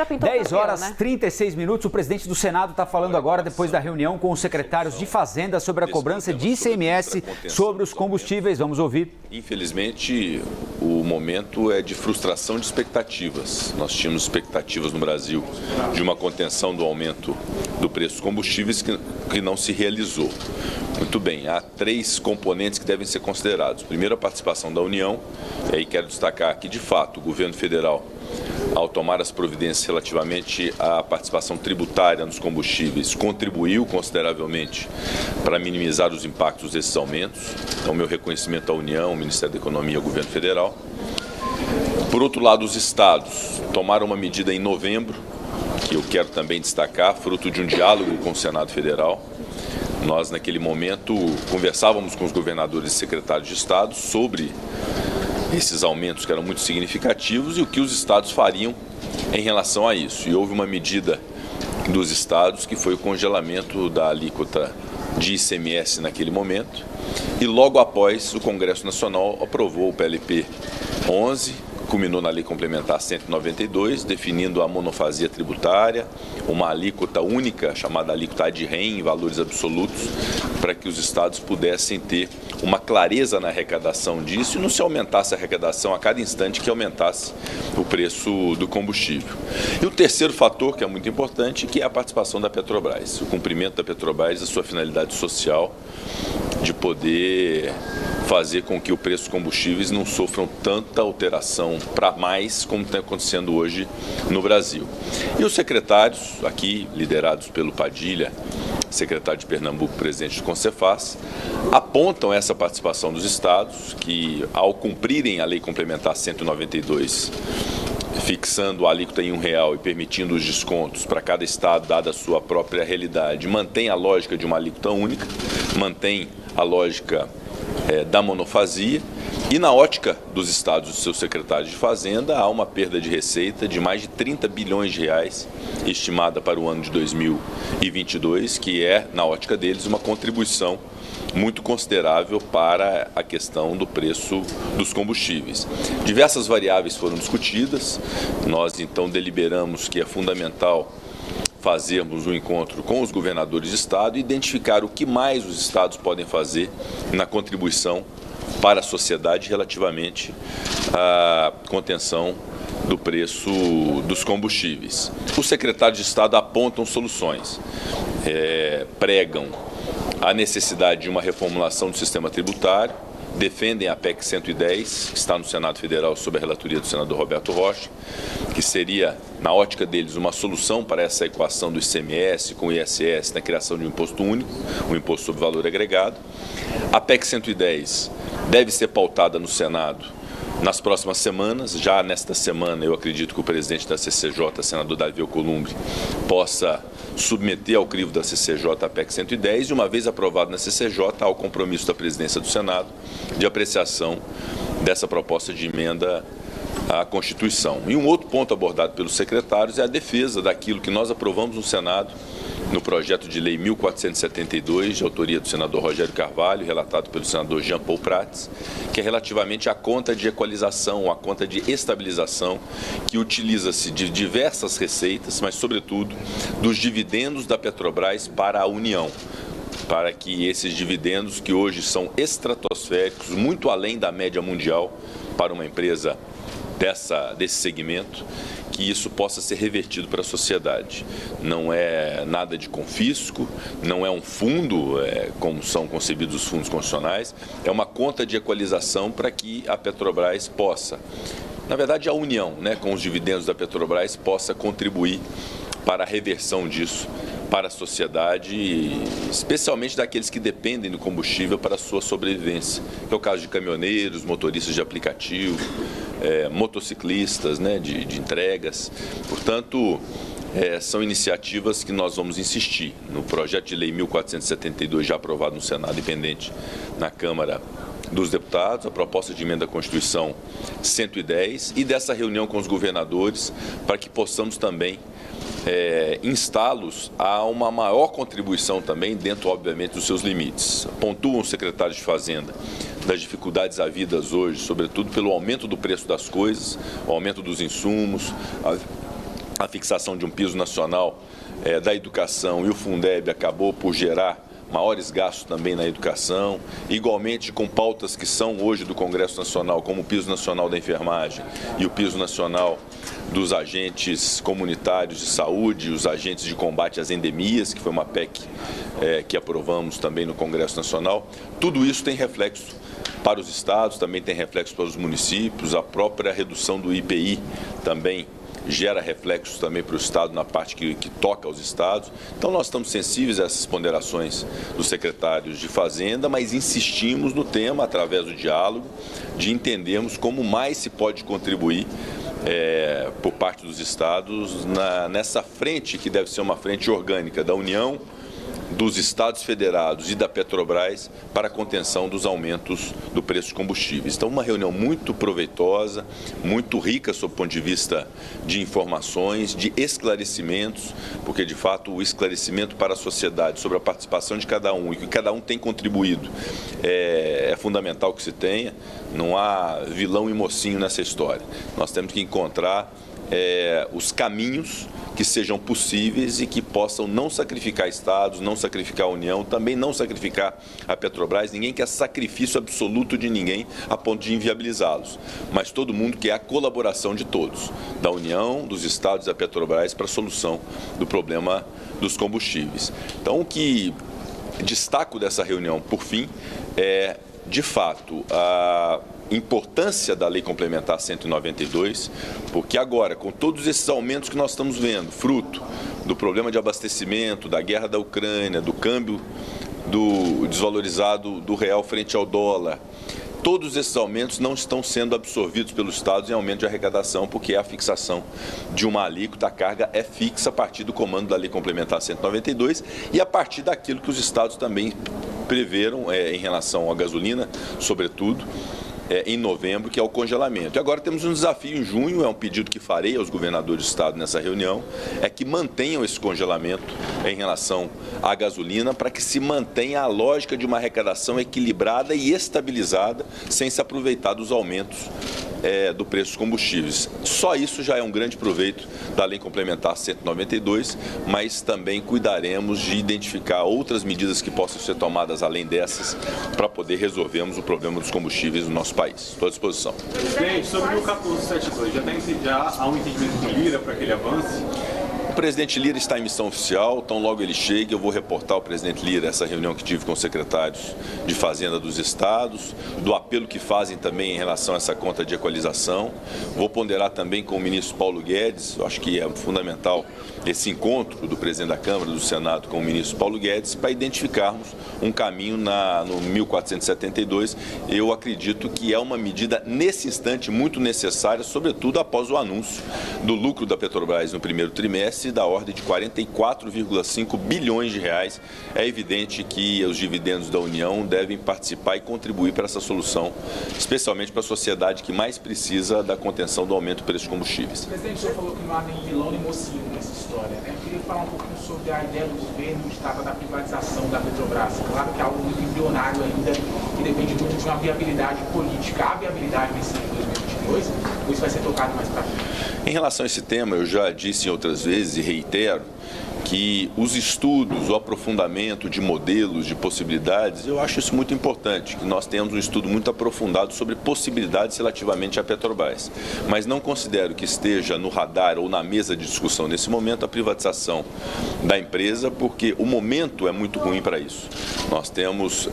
10 horas e 36 minutos. O presidente do Senado está falando agora, depois da reunião com os secretários de Fazenda, sobre a cobrança de ICMS sobre os combustíveis. Vamos ouvir. Infelizmente, o momento é de frustração de expectativas. Nós tínhamos expectativas no Brasil de uma contenção do aumento do preço dos combustíveis que não se realizou. Muito bem, há 3 componentes que devem ser considerados. Primeiro, a participação da União. E aí quero destacar que, de fato, o governo federal, ao tomar as providências relativamente à participação tributária nos combustíveis, contribuiu consideravelmente para minimizar os impactos desses aumentos. Então, meu reconhecimento à União, ao Ministério da Economia e ao governo federal. Por outro lado, os estados tomaram uma medida em novembro, que eu quero também destacar, fruto de um diálogo com o Senado Federal. Nós, naquele momento, conversávamos com os governadores e secretários de Estado sobre esses aumentos que eram muito significativos e o que os estados fariam em relação a isso. E houve uma medida dos estados que foi o congelamento da alíquota de ICMS naquele momento. E logo após, o Congresso Nacional aprovou o PLP 11, culminou na Lei Complementar 192, definindo a monofasia tributária, uma alíquota única, chamada alíquota ad rem, em valores absolutos, para que os estados pudessem ter uma clareza na arrecadação disso e não se aumentasse a arrecadação a cada instante que aumentasse o preço do combustível. E o terceiro fator, que é muito importante, que é a participação da Petrobras, o cumprimento da Petrobras, a sua finalidade social de poder fazer com que o preço dos combustíveis não sofram tanta alteração para mais como está acontecendo hoje no Brasil. E os secretários, aqui liderados pelo Padilha, secretário de Pernambuco, presidente do Concefaz, apontam essa participação dos estados que, ao cumprirem a Lei Complementar 192, fixando a alíquota em R$1 e permitindo os descontos para cada estado, dada a sua própria realidade, mantém a lógica de uma alíquota única, mantém a lógica da monofasia, e na ótica dos estados e dos seus secretários de Fazenda, há uma perda de receita de mais de 30 bilhões de reais, estimada para o ano de 2022, que é, na ótica deles, uma contribuição muito considerável para a questão do preço dos combustíveis. Diversas variáveis foram discutidas, nós então deliberamos que é fundamental fazermos um encontro com os governadores de estado e identificar o que mais os estados podem fazer na contribuição para a sociedade relativamente à contenção do preço dos combustíveis. Os secretários de estado apontam soluções, pregam a necessidade de uma reformulação do sistema tributário, defendem a PEC 110, que está no Senado Federal sob a relatoria do senador Roberto Rocha, que seria, na ótica deles, uma solução para essa equação do ICMS com o ISS na criação de um imposto único, um imposto sobre valor agregado. A PEC 110 deve ser pautada no Senado nas próximas semanas. Já nesta semana, eu acredito que o presidente da CCJ, senador Davi Alcolumbre, possa submeter ao crivo da CCJ a PEC 110 e, uma vez aprovado na CCJ, há o compromisso da presidência do Senado de apreciação dessa proposta de emenda à Constituição. E um outro ponto abordado pelos secretários é a defesa daquilo que nós aprovamos no Senado, no projeto de lei 1472, de autoria do senador Rogério Carvalho, relatado pelo senador Jean Paul Prats, que é relativamente à conta de equalização, à conta de estabilização, que utiliza-se de diversas receitas, mas, sobretudo, dos dividendos da Petrobras para a União, para que esses dividendos, que hoje são estratosféricos, muito além da média mundial para uma empresa desse segmento, que isso possa ser revertido para a sociedade. Não é nada de confisco, não é um fundo, como são concebidos os fundos constitucionais, é uma conta de equalização para que a Petrobras possa, na verdade a União, com os dividendos da Petrobras, possa contribuir para a reversão disso para a sociedade, especialmente daqueles que dependem do combustível para a sua sobrevivência, que é o caso de caminhoneiros, motoristas de aplicativo, motociclistas, de entregas. Portanto, são iniciativas que nós vamos insistir. No projeto de lei 1472, já aprovado no Senado e pendente na Câmara dos Deputados, a proposta de emenda à Constituição 110 e dessa reunião com os governadores para que possamos também instá-los a uma maior contribuição também dentro, obviamente, dos seus limites. Pontuam os secretários de Fazenda das dificuldades havidas hoje, sobretudo pelo aumento do preço das coisas, o aumento dos insumos, a fixação de um piso nacional da educação e o Fundeb acabou por gerar maiores gastos também na educação, igualmente com pautas que são hoje do Congresso Nacional, como o piso nacional da enfermagem e o piso nacional dos agentes comunitários de saúde, os agentes de combate às endemias, que foi uma PEC que aprovamos também no Congresso Nacional. Tudo isso tem reflexo para os estados, também tem reflexo para os municípios, a própria redução do IPI também gera reflexos também para o Estado na parte que toca aos estados. Então nós estamos sensíveis a essas ponderações dos secretários de Fazenda, mas insistimos no tema, através do diálogo, de entendermos como mais se pode contribuir por parte dos estados nessa frente que deve ser uma frente orgânica da União, dos estados federados e da Petrobras para a contenção dos aumentos do preço de combustíveis. Então, uma reunião muito proveitosa, muito rica sob o ponto de vista de informações, de esclarecimentos, porque, de fato, o esclarecimento para a sociedade sobre a participação de cada um e que cada um tem contribuído é fundamental que se tenha. Não há vilão e mocinho nessa história. Nós temos que encontrar os caminhos que sejam possíveis e que possam não sacrificar estados, não sacrificar a União, também não sacrificar a Petrobras. Ninguém quer sacrifício absoluto de ninguém a ponto de inviabilizá-los. Mas todo mundo quer a colaboração de todos, da União, dos estados e da Petrobras para a solução do problema dos combustíveis. Então, o que destaco dessa reunião, por fim, é, de fato, a importância da Lei Complementar 192, porque agora, com todos esses aumentos que nós estamos vendo, fruto do problema de abastecimento, da guerra da Ucrânia, do câmbio desvalorizado do real frente ao dólar, todos esses aumentos não estão sendo absorvidos pelos estados em aumento de arrecadação, porque a fixação de uma alíquota, a carga é fixa a partir do comando da Lei Complementar 192 e a partir daquilo que os estados também preveram em relação à gasolina, sobretudo, em novembro, que é o congelamento. E agora temos um desafio em junho, é um pedido que farei aos governadores de estado nessa reunião, é que mantenham esse congelamento em relação à gasolina, para que se mantenha a lógica de uma arrecadação equilibrada e estabilizada, sem se aproveitar dos aumentos do preço dos combustíveis. Só isso já é um grande proveito da Lei Complementar 192, mas também cuidaremos de identificar outras medidas que possam ser tomadas além dessas para poder resolvermos o problema dos combustíveis no nosso país. Estou à disposição. Presidente, sobre o 1472, já há um entendimento com Lira para que ele avance? O presidente Lira está em missão oficial, então logo ele chega, eu vou reportar ao presidente Lira essa reunião que tive com os secretários de Fazenda dos estados, do apelo que fazem também em relação a essa conta de equalização. Vou ponderar também com o ministro Paulo Guedes, eu acho que é fundamental esse encontro do presidente da Câmara e do Senado com o ministro Paulo Guedes para identificarmos um caminho no 1472. Eu acredito que é uma medida nesse instante muito necessária, sobretudo após o anúncio do lucro da Petrobras no primeiro trimestre da ordem de 44,5 bilhões de reais. É evidente que os dividendos da União devem participar e contribuir para essa solução, especialmente para a sociedade que mais precisa da contenção do aumento do preço de combustíveis. Presidente, o senhor falou que não há nem vilão nem mocinho nessa história, né? Eu queria falar um pouquinho sobre a ideia do governo do Estado da privatização da Petrobras. Claro que é algo muito embrionário ainda, que depende muito de uma viabilidade política. Há viabilidade nesse ano de 2022, ou isso vai ser tocado mais para frente? Em relação a esse tema, eu já disse em outras vezes e reitero que os estudos, o aprofundamento de modelos, de possibilidades, eu acho isso muito importante, que nós tenhamos um estudo muito aprofundado sobre possibilidades relativamente à Petrobras. Mas não considero que esteja no radar ou na mesa de discussão nesse momento a privatização da empresa, porque o momento é muito ruim para isso. Nós temos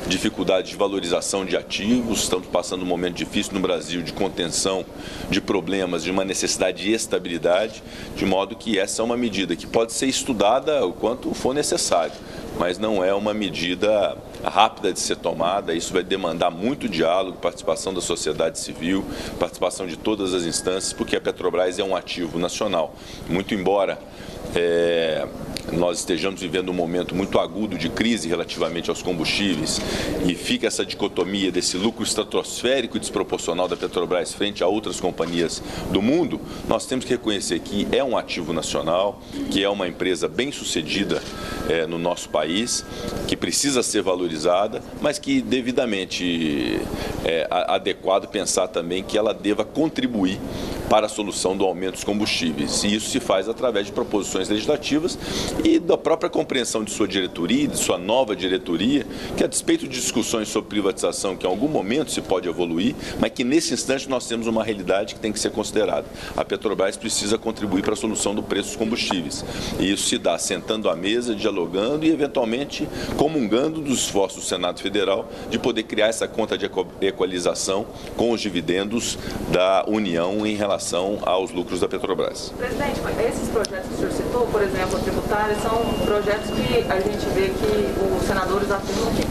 dificuldade de valorização de ativos, estamos passando um momento difícil no Brasil de contenção de problemas, de uma necessidade de estabilidade, de modo que essa é uma medida que pode ser estudada o quanto for necessário, mas não é uma medida rápida de ser tomada. Isso vai demandar muito diálogo, participação da sociedade civil, participação de todas as instâncias, porque a Petrobras é um ativo nacional. Muito embora nós estejamos vivendo um momento muito agudo de crise relativamente aos combustíveis e fica essa dicotomia desse lucro estratosférico e desproporcional da Petrobras frente a outras companhias do mundo, nós temos que reconhecer que é um ativo nacional, que é uma empresa bem sucedida no nosso país, que precisa ser valorizada, mas que devidamente é adequado pensar também que ela deva contribuir para a solução do aumento dos combustíveis. E isso se faz através de proposições legislativas e da própria compreensão de sua diretoria, de sua nova diretoria, que a despeito de discussões sobre privatização, que em algum momento se pode evoluir, mas que nesse instante nós temos uma realidade que tem que ser considerada. A Petrobras precisa contribuir para a solução do preço dos combustíveis. E isso se dá sentando à mesa, dialogando e, eventualmente, comungando dos esforços do Senado Federal de poder criar essa conta de equalização com os dividendos da União em relação aos lucros da Petrobras. Presidente, esses projetos que o senhor citou, por exemplo, tributários, são projetos que a gente vê que os senadores afirmam que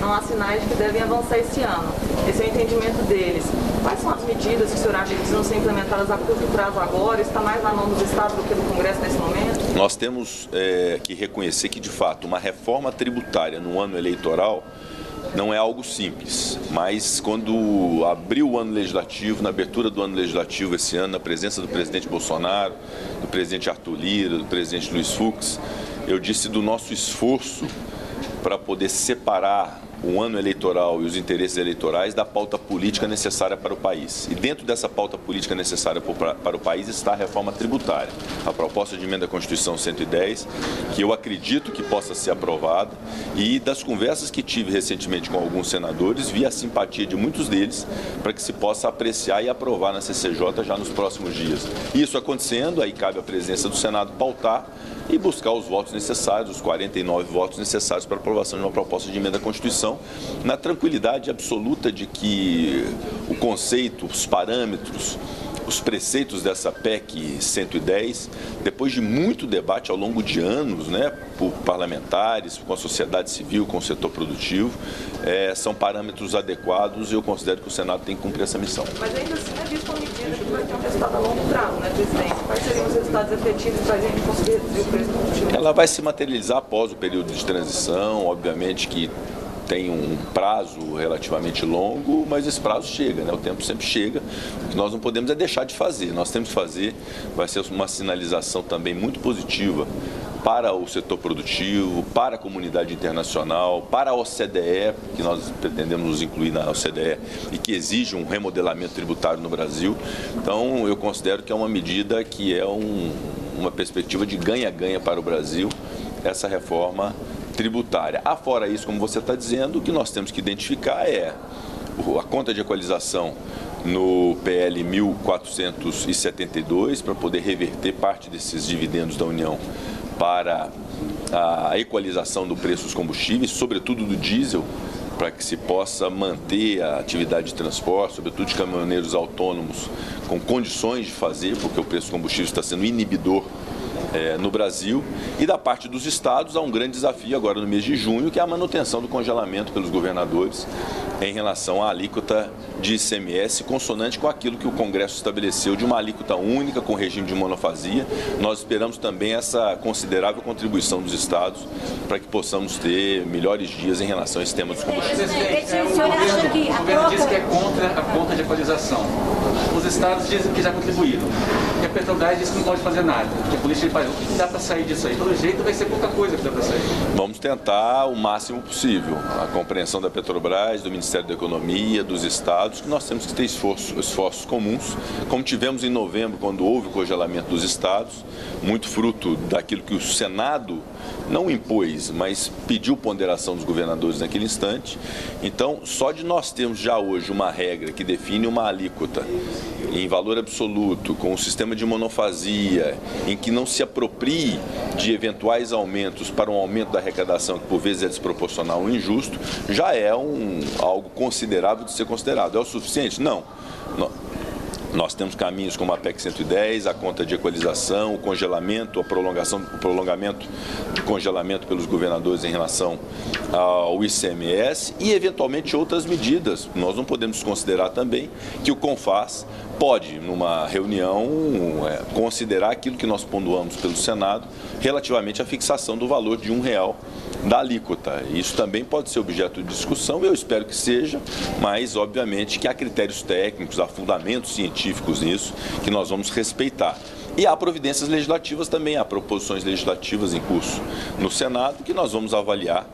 não há sinais de que devem avançar esse ano. Esse é o entendimento deles. Quais são as medidas que o senhor acha que precisam ser implementadas a curto prazo agora? Está mais na mão dos estados do que do Congresso nesse momento? Nós temos que reconhecer que, de fato, uma reforma tributária no ano eleitoral não é algo simples, mas quando abriu o ano legislativo, na abertura do ano legislativo esse ano, na presença do presidente Bolsonaro, do presidente Arthur Lira, do presidente Luiz Fux, eu disse do nosso esforço para poder separar o ano eleitoral e os interesses eleitorais da pauta política necessária para o país. E dentro dessa pauta política necessária para o país está a reforma tributária, a proposta de emenda à Constituição 110, que eu acredito que possa ser aprovada, e das conversas que tive recentemente com alguns senadores, vi a simpatia de muitos deles para que se possa apreciar e aprovar na CCJ já nos próximos dias. Isso acontecendo, aí cabe à presidência do Senado pautar e buscar os votos necessários, os 49 votos necessários para a aprovação de uma proposta de emenda à Constituição, na tranquilidade absoluta de que o conceito, os parâmetros, os preceitos dessa PEC 110, depois de muito debate ao longo de anos, por parlamentares, com a sociedade civil, com o setor produtivo, são parâmetros adequados e eu considero que o Senado tem que cumprir essa missão. Mas ainda assim é visto uma medida que vai ter um resultado a longo prazo, presidente? Quais seriam os resultados efetivos para a gente conseguir reduzir o preço do combustível? Ela vai se materializar após o período de transição, obviamente que tem um prazo relativamente longo, mas esse prazo chega, o tempo sempre chega. O que nós não podemos é deixar de fazer, nós temos que fazer, vai ser uma sinalização também muito positiva para o setor produtivo, para a comunidade internacional, para a OCDE, que nós pretendemos nos incluir na OCDE e que exige um remodelamento tributário no Brasil. Então, eu considero que é uma medida que é uma perspectiva de ganha-ganha para o Brasil, essa reforma tributária. Afora isso, como você está dizendo, o que nós temos que identificar é a conta de equalização no PL 1472 para poder reverter parte desses dividendos da União para a equalização do preço dos combustíveis, sobretudo do diesel, para que se possa manter a atividade de transporte, sobretudo de caminhoneiros autônomos, com condições de fazer, porque o preço do combustível está sendo inibidor no Brasil. E da parte dos estados há um grande desafio agora no mês de junho, que é a manutenção do congelamento pelos governadores em relação à alíquota de ICMS, consonante com aquilo que o Congresso estabeleceu de uma alíquota única com regime de monofasia. Nós esperamos também essa considerável contribuição dos estados para que possamos ter melhores dias em relação a esse tema dos combustíveis. O governo diz que é contra a conta de equalização. Os estados dizem que já contribuíram. E a Petrobras diz que não pode fazer nada. Que a política de país, o que dá para sair disso aí? Pelo jeito vai ser pouca coisa que dá para sair. Vamos tentar o máximo possível. A compreensão da Petrobras, do Ministério da Economia, dos estados, que nós temos que ter esforços comuns, como tivemos em novembro, quando houve o congelamento dos estados, muito fruto daquilo que o Senado não impôs, mas pediu ponderação dos governadores naquele instante. Então, só de nós termos já hoje uma regra que define uma alíquota em valor absoluto, com um sistema de monofasia, em que não se aproprie de eventuais aumentos para um aumento da arrecadação, que por vezes é desproporcional ou injusto, já é algo considerável de ser considerado. É o suficiente? Não. Nós temos caminhos como a PEC 110, a conta de equalização, o congelamento, o prolongamento de congelamento pelos governadores em relação ao ICMS e, eventualmente, outras medidas. Nós não podemos considerar também que o CONFAS pode, numa reunião, considerar aquilo que nós pontuamos pelo Senado relativamente à fixação do valor de R$1 da alíquota. Isso também pode ser objeto de discussão, eu espero que seja, mas, obviamente, que há critérios técnicos, há fundamentos científicos nisso, que nós vamos respeitar. E há providências legislativas também, há proposições legislativas em curso no Senado, que nós vamos avaliar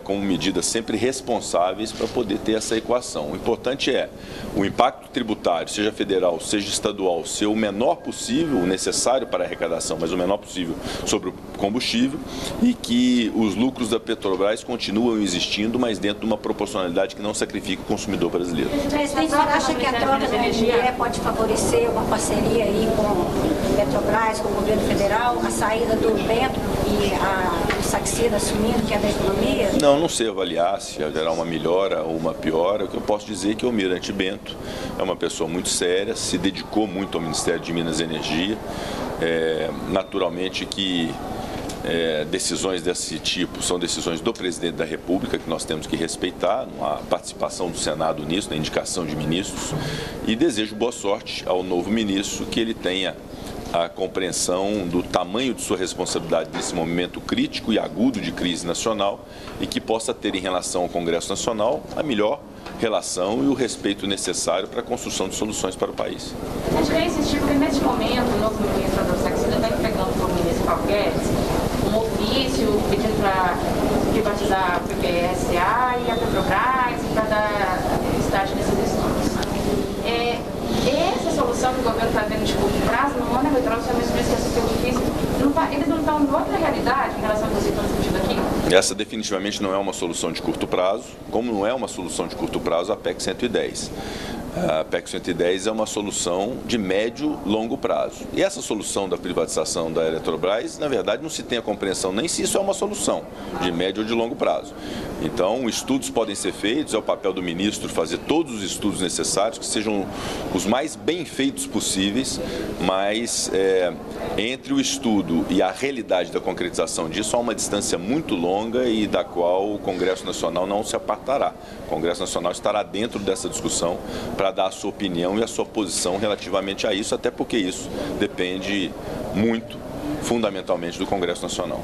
como medidas sempre responsáveis para poder ter essa equação. O importante é o impacto tributário, seja federal, seja estadual, ser o menor possível, o necessário para a arrecadação, mas o menor possível sobre o combustível, e que os lucros da Petrobras continuam existindo, mas dentro de uma proporcionalidade que não sacrifique o consumidor brasileiro. Presidente, você acha que a troca da energia pode favorecer uma parceria aí com a Petrobras, com o governo federal, a saída do Bento e o Saxida assumindo, que é da economia? Não sei avaliar se haverá uma melhora ou uma piora. O que eu posso dizer é que o Almirante Bento é uma pessoa muito séria, se dedicou muito ao Ministério de Minas e Energia. Naturalmente que decisões desse tipo são decisões do presidente da República, que nós temos que respeitar, não há participação do Senado nisso, na indicação de ministros, e desejo boa sorte ao novo ministro, que ele tenha a compreensão do tamanho de sua responsabilidade nesse momento crítico e agudo de crise nacional, e que possa ter em relação ao Congresso Nacional a melhor relação e o respeito necessário para a construção de soluções para o país. A gente quer insistir porque nesse momento o novo ministro Adolfo Saxida está entregando para o ministro Paulo Guedes um ofício pedindo para privatizar a PPSA e a Petrobras e para dar estágio nesses estudos. Essa solução que o governo está vendo de curto prazo não é neutral, se é mesmo isso que é super difícil. Eles não estão em outra realidade em relação ao que vocês estão discutindo aqui? Essa definitivamente não é uma solução de curto prazo, como não é uma solução de curto prazo a PEC 110. A PEC 110 é uma solução de médio e longo prazo. E essa solução da privatização da Eletrobras, na verdade, não se tem a compreensão nem se isso é uma solução de médio ou de longo prazo. Então, estudos podem ser feitos, é o papel do ministro fazer todos os estudos necessários, que sejam os mais bem feitos possíveis, mas entre o estudo e a realidade da concretização disso há uma distância muito longa e da qual o Congresso Nacional não se apartará. O Congresso Nacional estará dentro dessa discussão para dar a sua opinião e a sua posição relativamente a isso, até porque isso depende muito, fundamentalmente, do Congresso Nacional.